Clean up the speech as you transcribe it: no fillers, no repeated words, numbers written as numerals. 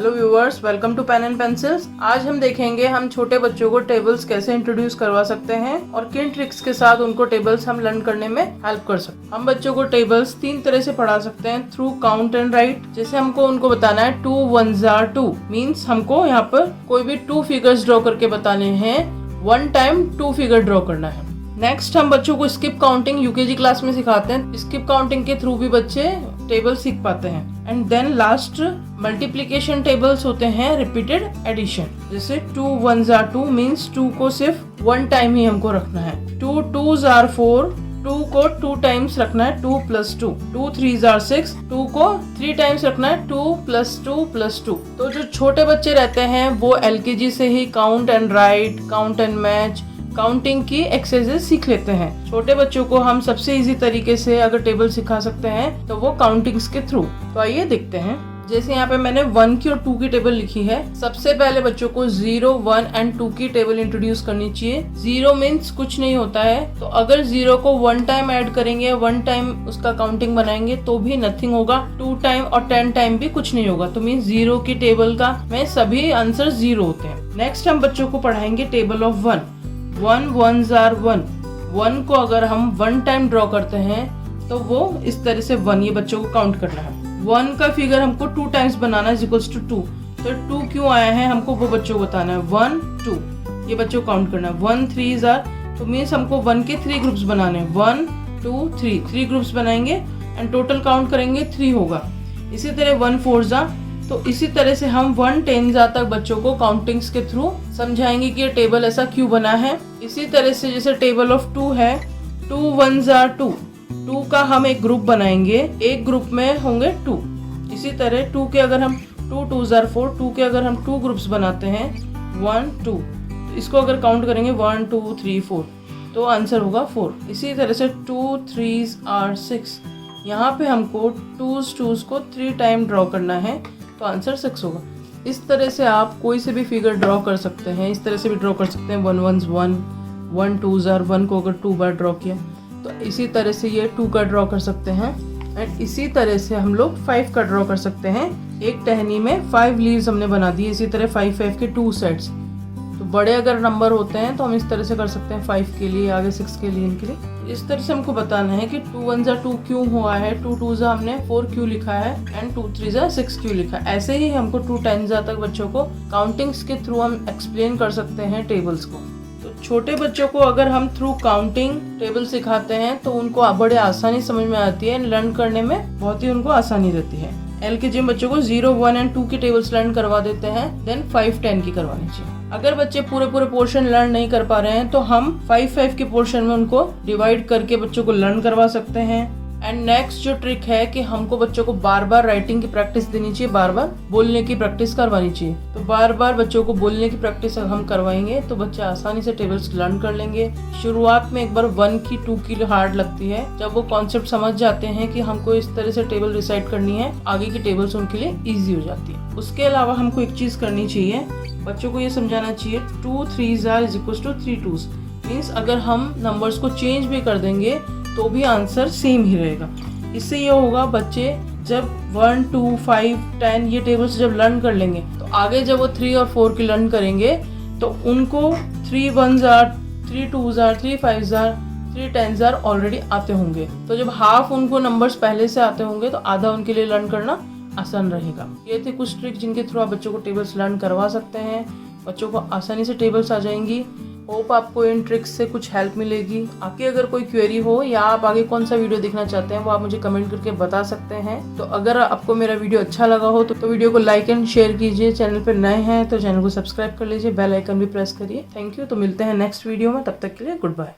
Hello viewers, welcome to pen and pencils. आज हम देखेंगे हम छोटे बच्चों को टेबल्स कैसे इंट्रोड्यूस करवा सकते हैं और किन ट्रिक्स के साथ उनको टेबल्स हम लर्न करने में हेल्प कर सकते हैं। हम बच्चों को टेबल्स 3 तरह से पढ़ा सकते हैं, थ्रू काउंट एंड राइट। जैसे हमको उनको बताना है 2 1s are 2 मीन्स हमको यहाँ पर कोई भी 2 फिगर्स ड्रॉ करके बताने हैं, 1 टाइम 2 फिगर ड्रॉ करना है। नेक्स्ट हम बच्चों को स्किप काउंटिंग यूकेजी क्लास में सिखाते हैं। स्किप काउंटिंग के थ्रू भी बच्चे टेबल सीख पाते हैं। And then last multiplication tables होते हैं, रिपीटेड एडिशन। जैसे 2 1s are 2 मीन्स 2 को सिर्फ 1 टाइम ही हमको रखना है। 2 2s are 4, 2 को 2 टाइम्स रखना है, 2 + 2। 2 3s are 6, 2 को 3 टाइम्स रखना है, 2 + 2 + 2। तो जो छोटे बच्चे रहते हैं वो LKG से ही count and write, count and match, counting की एक्सरसाइज सीख लेते हैं। छोटे बच्चों को हम सबसे इजी तरीके से अगर टेबल सिखा सकते हैं तो वो काउंटिंग्स के थ्रू। तो आइए देखते हैं। जैसे यहाँ पे मैंने 1 की और 2 की टेबल लिखी है। सबसे पहले बच्चों को 0 1 एंड 2 की टेबल इंट्रोड्यूस करनी चाहिए। 0 मीन्स कुछ नहीं होता है, तो अगर 0 को 1 टाइम ऐड करेंगे, 1 टाइम उसका काउंटिंग बनाएंगे तो भी नथिंग होगा। 2 टाइम और 10 टाइम भी कुछ नहीं होगा। तो मीन्स 0 की टेबल का में सभी आंसर 0 होते हैं। नेक्स्ट हम बच्चों को पढ़ाएंगे टेबल ऑफ 1 1s are 1। 1 को अगर हम 1 टाइम ड्रॉ करते हैं तो वो इस तरह से 1, ये बच्चों को काउंट करना है। 1 का फिगर हमको 2 टाइम्स बनाना है, इक्वल्स टू 2। तो 2 क्यों आया है हमको वो बच्चों को बताना है। 1 2 ये बच्चों को काउंट करना है। 1 3s are, तो मीन्स हमको 1 के 3 ग्रुप्स बनाने हैं। 1 2 3 ग्रुप्स बनाएंगे एंड टोटल काउंट करेंगे 3 होगा। इसी तरह 1 4s are, तो इसी तरह से हम 1 10s are तक बच्चों को काउंटिंग्स के थ्रू समझाएंगे कि ये टेबल ऐसा क्यों बना है। इसी तरह से जैसे टेबल ऑफ 2 है, 2 1s are 2। 2 का हम एक ग्रुप बनाएंगे, एक ग्रुप में होंगे 2। इसी तरह 2 के अगर हम 2 2s are 4, 2 के अगर हम 2 ग्रुप्स बनाते हैं 1 2, इसको अगर काउंट करेंगे 1 2 3 4 तो आंसर होगा 4। इसी तरह से 2 3s are 6, यहाँ पे हमको 2s को 3 टाइम ड्रॉ करना है तो आंसर 6 होगा। इस तरह से आप कोई से भी फिगर ड्रॉ कर सकते हैं। इस तरह से भी ड्रॉ कर सकते हैं। 1 1s 1, 1 2s are 1 को अगर 2 बार ड्रॉ किया तो इसी तरह से ये 2 का ड्रॉ कर सकते हैं। एंड इसी तरह से हम लोग 5 का ड्रॉ कर सकते हैं। एक टहनी में 5 लीव्स हमने बना दी। इसी तरह 5 5 के 2 सेट्स। तो बड़े अगर नंबर होते हैं तो हम इस तरह से कर सकते हैं, 5 के लिए, आगे 6 के लिए, इनके लिए। इस तरह से हमको बताना है कि 2 1s are 2 क्यों हुआ है, 2 2s are हमने 4 क्यों लिखा है एंड 2 3s are 6 क्यों लिखा है। ऐसे ही हमको 2 10s are तक बच्चों को काउंटिंग्स के थ्रू हम एक्सप्लेन कर सकते हैं टेबल्स को। तो छोटे बच्चों को अगर हम थ्रू काउंटिंग टेबल सिखाते हैं तो उनको बड़े आसानी समझ में आती है, लर्न करने में बहुत ही उनको आसानी रहती है। LKG में बच्चों को 0 1 एंड 2 की टेबल्स लर्न करवा देते हैं, देन 5 10 की करवानी चाहिए। अगर बच्चे पूरे पोर्शन लर्न नहीं कर पा रहे हैं तो हम 5 5 के पोर्शन में उनको डिवाइड करके बच्चों को लर्न करवा सकते हैं। एंड नेक्स्ट जो ट्रिक है कि हमको बच्चों को बार बार राइटिंग की प्रैक्टिस देनी चाहिए, बार बार बोलने की प्रैक्टिस करवानी चाहिए। तो बार बार बच्चों को बोलने की प्रैक्टिस हम करवाएंगे तो बच्चे आसानी से टेबल्स लर्न कर लेंगे। शुरुआत में एक बार 1 की 2 की हार्ड लगती है, जब वो कॉन्सेप्ट समझ जाते हैं कि हमको इस तरह से टेबल डिसाइड करनी है, आगे की टेबल्स उनके लिए ईजी हो जाती है। उसके अलावा हमको एक चीज करनी चाहिए, बच्चों को ये समझाना चाहिए 2 3s are = 3 2s। मीन्स अगर हम नंबर्स को चेंज भी कर देंगे तो भी आंसर सेम ही रहेगा। इससे ये होगा बच्चे जब 1 2 5 10 ये टेबल्स जब लर्न कर लेंगे तो आगे जब वो 3 और 4 की लर्न करेंगे तो उनको 3 1s are 3 2s are 3 5s are 3 10s are already आते होंगे। तो जब हाफ उनको नंबर्स पहले से आते होंगे तो आधा उनके लिए लर्न करना आसान रहेगा। ये थे कुछ ट्रिक जिनके थ्रू आप बच्चों को टेबल्स लर्न करवा सकते हैं। बच्चों को आसानी से टेबल्स आ जाएंगी। होप आपको इन ट्रिक्स से कुछ हेल्प मिलेगी। आपकी अगर कोई क्वेरी हो या आप आगे कौन सा वीडियो देखना चाहते हैं वो आप मुझे कमेंट करके बता सकते हैं। तो अगर आपको मेरा वीडियो अच्छा लगा हो तो वीडियो को लाइक एंड शेयर कीजिए। चैनल पर नए हैं तो चैनल को सब्सक्राइब कर लीजिए, बेल आइकन भी प्रेस करिए। Thank you. तो मिलते हैं नेक्स्ट वीडियो में, तब तक के लिए गुड बाय।